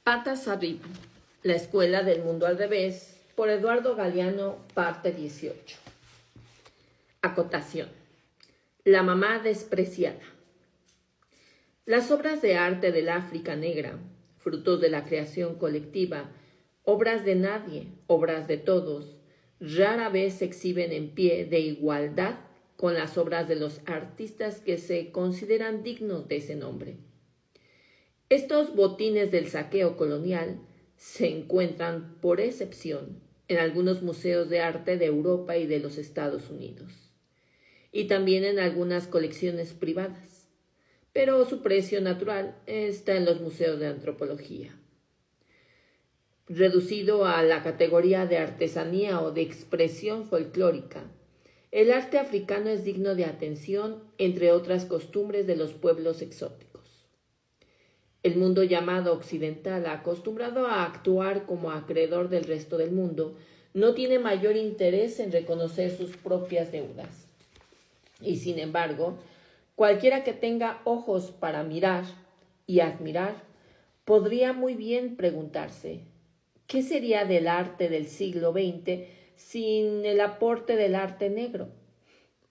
Patas arriba. La escuela del mundo al revés, por Eduardo Galeano, parte 18. Acotación. La mamá despreciada. Las obras de arte del África negra, frutos de la creación colectiva, obras de nadie, obras de todos, rara vez se exhiben en pie de igualdad con las obras de los artistas que se consideran dignos de ese nombre. Estos botines del saqueo colonial se encuentran, por excepción, en algunos museos de arte de Europa y de los Estados Unidos, y también en algunas colecciones privadas, pero su precio natural está en los museos de antropología. Reducido a la categoría de artesanía o de expresión folclórica, el arte africano es digno de atención, entre otras costumbres de los pueblos exóticos. El mundo llamado occidental, acostumbrado a actuar como acreedor del resto del mundo, no tiene mayor interés en reconocer sus propias deudas. Y sin embargo, cualquiera que tenga ojos para mirar y admirar, podría muy bien preguntarse, ¿qué sería del arte del siglo XX sin el aporte del arte negro?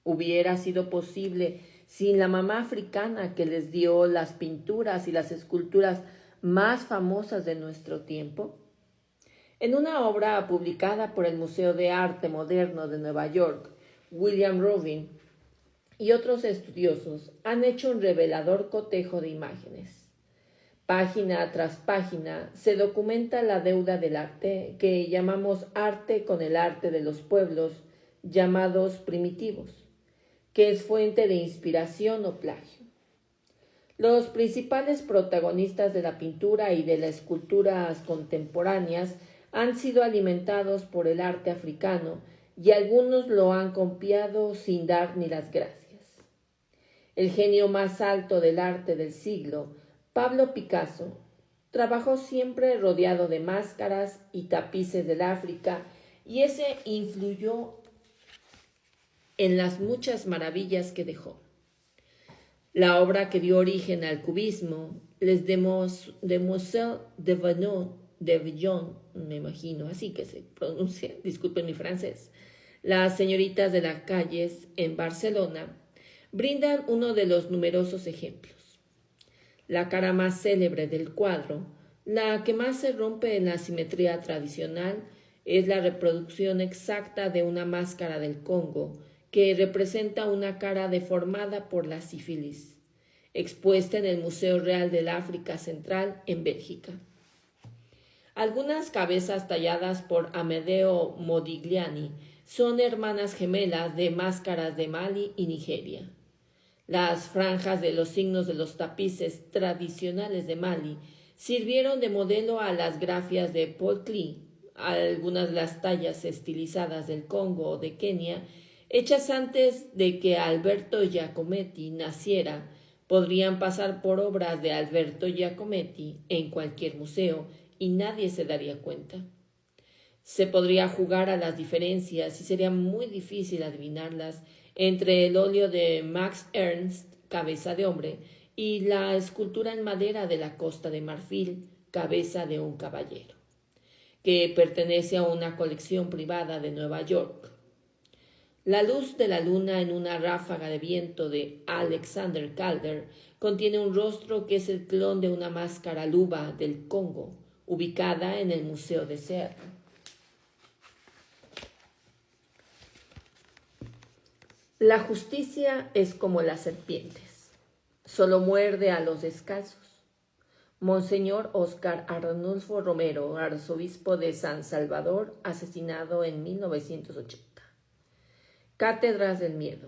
¿Hubiera sido posible sin la mamá africana que les dio las pinturas y las esculturas más famosas de nuestro tiempo? En una obra publicada por el Museo de Arte Moderno de Nueva York, William Rubin y otros estudiosos han hecho un revelador cotejo de imágenes. Página tras página se documenta la deuda del arte que llamamos arte con el arte de los pueblos llamados primitivos, que es fuente de inspiración o plagio. Los principales protagonistas de la pintura y de las esculturas contemporáneas han sido alimentados por el arte africano y algunos lo han copiado sin dar ni las gracias. El genio más alto del arte del siglo, Pablo Picasso, trabajó siempre rodeado de máscaras y tapices del África y ese influyó en las muchas maravillas que dejó. La obra que dio origen al cubismo, Les Demoiselles de Villon, me imagino, así que se pronuncia, disculpen mi francés, las señoritas de las calles en Barcelona, brindan uno de los numerosos ejemplos. La cara más célebre del cuadro, la que más se rompe en la simetría tradicional, es la reproducción exacta de una máscara del Congo, que representa una cara deformada por la sífilis, expuesta en el Museo Real del África Central en Bélgica. Algunas cabezas talladas por Amedeo Modigliani son hermanas gemelas de máscaras de Mali y Nigeria. Las franjas de los signos de los tapices tradicionales de Mali sirvieron de modelo a las grafias de Paul Klee, algunas de las tallas estilizadas del Congo o de Kenia, hechas antes de que Alberto Giacometti naciera, podrían pasar por obras de Alberto Giacometti en cualquier museo y nadie se daría cuenta. Se podría jugar a las diferencias y sería muy difícil adivinarlas entre el óleo de Max Ernst, cabeza de hombre, y la escultura en madera de la Costa de Marfil, cabeza de un caballero, que pertenece a una colección privada de Nueva York. La luz de la luna en una ráfaga de viento de Alexander Calder contiene un rostro que es el clon de una máscara luba del Congo, ubicada en el Museo de Seattle. La justicia es como las serpientes, solo muerde a los descalzos. Monseñor Óscar Arnulfo Romero, arzobispo de San Salvador, asesinado en 1980. Cátedras del miedo,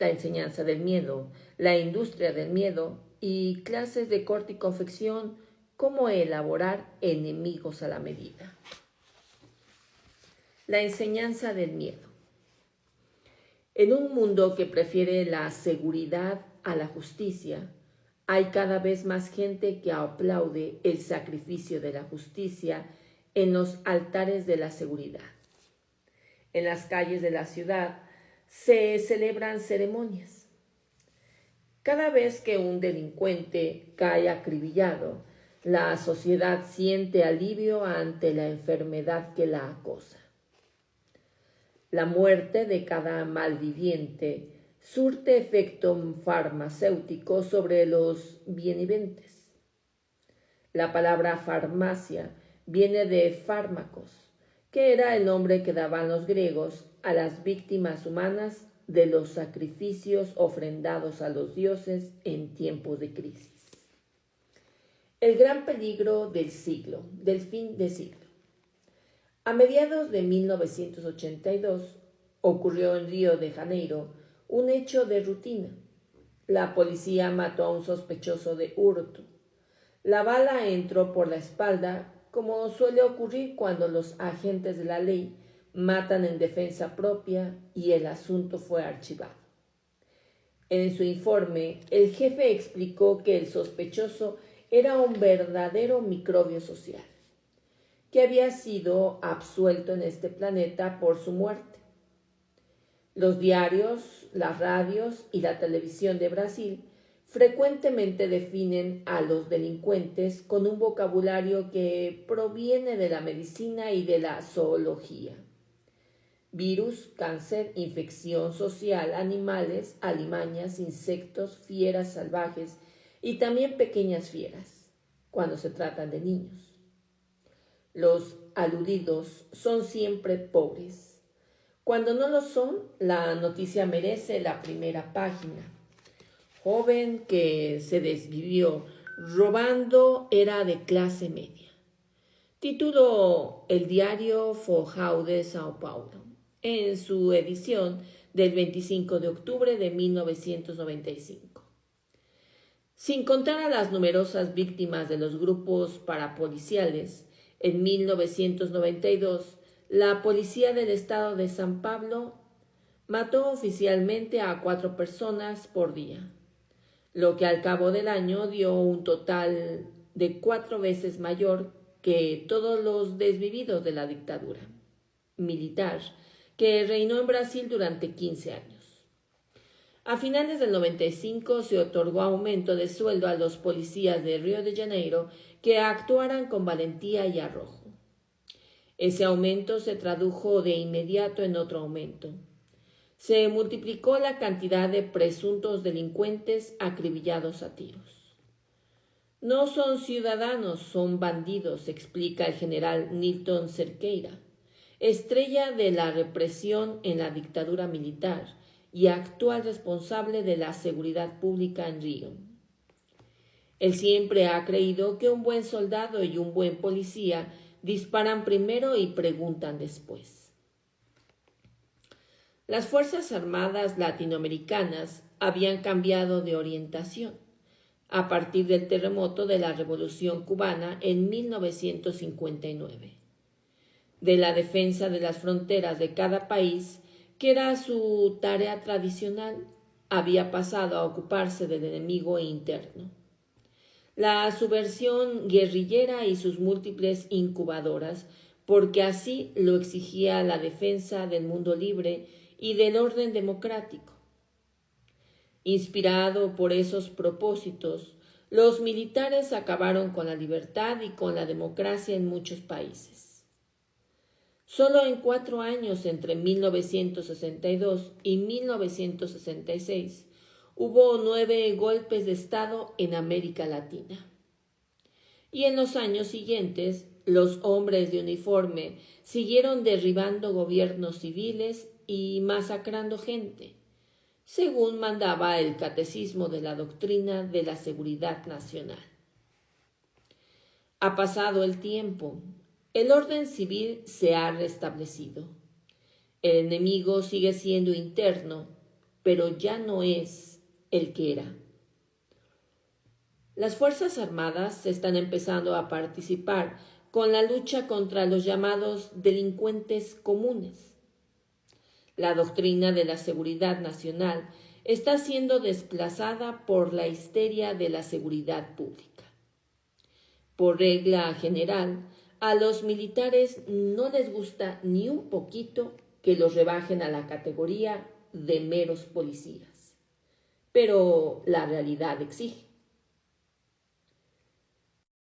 la enseñanza del miedo, la industria del miedo y clases de corte y confección, cómo elaborar enemigos a la medida. La enseñanza del miedo. En un mundo que prefiere la seguridad a la justicia, hay cada vez más gente que aplaude el sacrificio de la justicia en los altares de la seguridad. En las calles de la ciudad se celebran ceremonias. Cada vez que un delincuente cae acribillado, La sociedad siente alivio ante la enfermedad que la acosa. La muerte de cada malviviente surte efecto farmacéutico sobre los bienviventes. La palabra farmacia viene de fármacos, que era el nombre que daban los griegos a las víctimas humanas de los sacrificios ofrendados a los dioses en tiempos de crisis. El gran peligro del fin de siglo. A mediados de 1982 ocurrió en Río de Janeiro un hecho de rutina. La policía mató a un sospechoso de hurto. La bala entró por la espalda, como suele ocurrir cuando los agentes de la ley matan en defensa propia, y el asunto fue archivado. En su informe, el jefe explicó que el sospechoso era un verdadero microbio social, que había sido absuelto en este planeta por su muerte. Los diarios, las radios y la televisión de Brasil frecuentemente definen a los delincuentes con un vocabulario que proviene de la medicina y de la zoología. Virus, cáncer, infección social, animales, alimañas, insectos, fieras salvajes y también pequeñas fieras, cuando se tratan de niños. Los aludidos son siempre pobres. Cuando no lo son, la noticia merece la primera página. Joven que se desvivió robando era de clase media. Título El Diario Folhao de Sao Paulo, en su edición del 25 de octubre de 1995. Sin contar a las numerosas víctimas de los grupos parapoliciales, en 1992, la Policía del Estado de San Pablo mató oficialmente a 4 personas por día, lo que al cabo del año dio un total de 4 veces mayor que todos los desvividos de la dictadura militar que reinó en Brasil durante 15 años. A finales del 95 se otorgó aumento de sueldo a los policías de Río de Janeiro que actuaran con valentía y arrojo. Ese aumento se tradujo de inmediato en otro aumento. Se multiplicó la cantidad de presuntos delincuentes acribillados a tiros. No son ciudadanos, son bandidos, explica el general Nilton Cerqueira, estrella de la represión en la dictadura militar y actual responsable de la seguridad pública en Río. Él siempre ha creído que un buen soldado y un buen policía disparan primero y preguntan después. Las Fuerzas Armadas latinoamericanas habían cambiado de orientación a partir del terremoto de la Revolución Cubana en 1959. De la defensa de las fronteras de cada país, que era su tarea tradicional, había pasado a ocuparse del enemigo interno. La subversión guerrillera y sus múltiples incubadoras, porque así lo exigía la defensa del mundo libre y del orden democrático. Inspirado por esos propósitos, los militares acabaron con la libertad y con la democracia en muchos países. Solo en 4 años, entre 1962 y 1966, hubo 9 golpes de Estado en América Latina. Y en los años siguientes, los hombres de uniforme siguieron derribando gobiernos civiles y masacrando gente, según mandaba el Catecismo de la Doctrina de la Seguridad Nacional. Ha pasado el tiempo, el orden civil se ha restablecido. El enemigo sigue siendo interno, pero ya no es el que era. Las Fuerzas Armadas están empezando a participar con la lucha contra los llamados delincuentes comunes. La doctrina de la seguridad nacional está siendo desplazada por la histeria de la seguridad pública. Por regla general, a los militares no les gusta ni un poquito que los rebajen a la categoría de meros policías. Pero la realidad exige.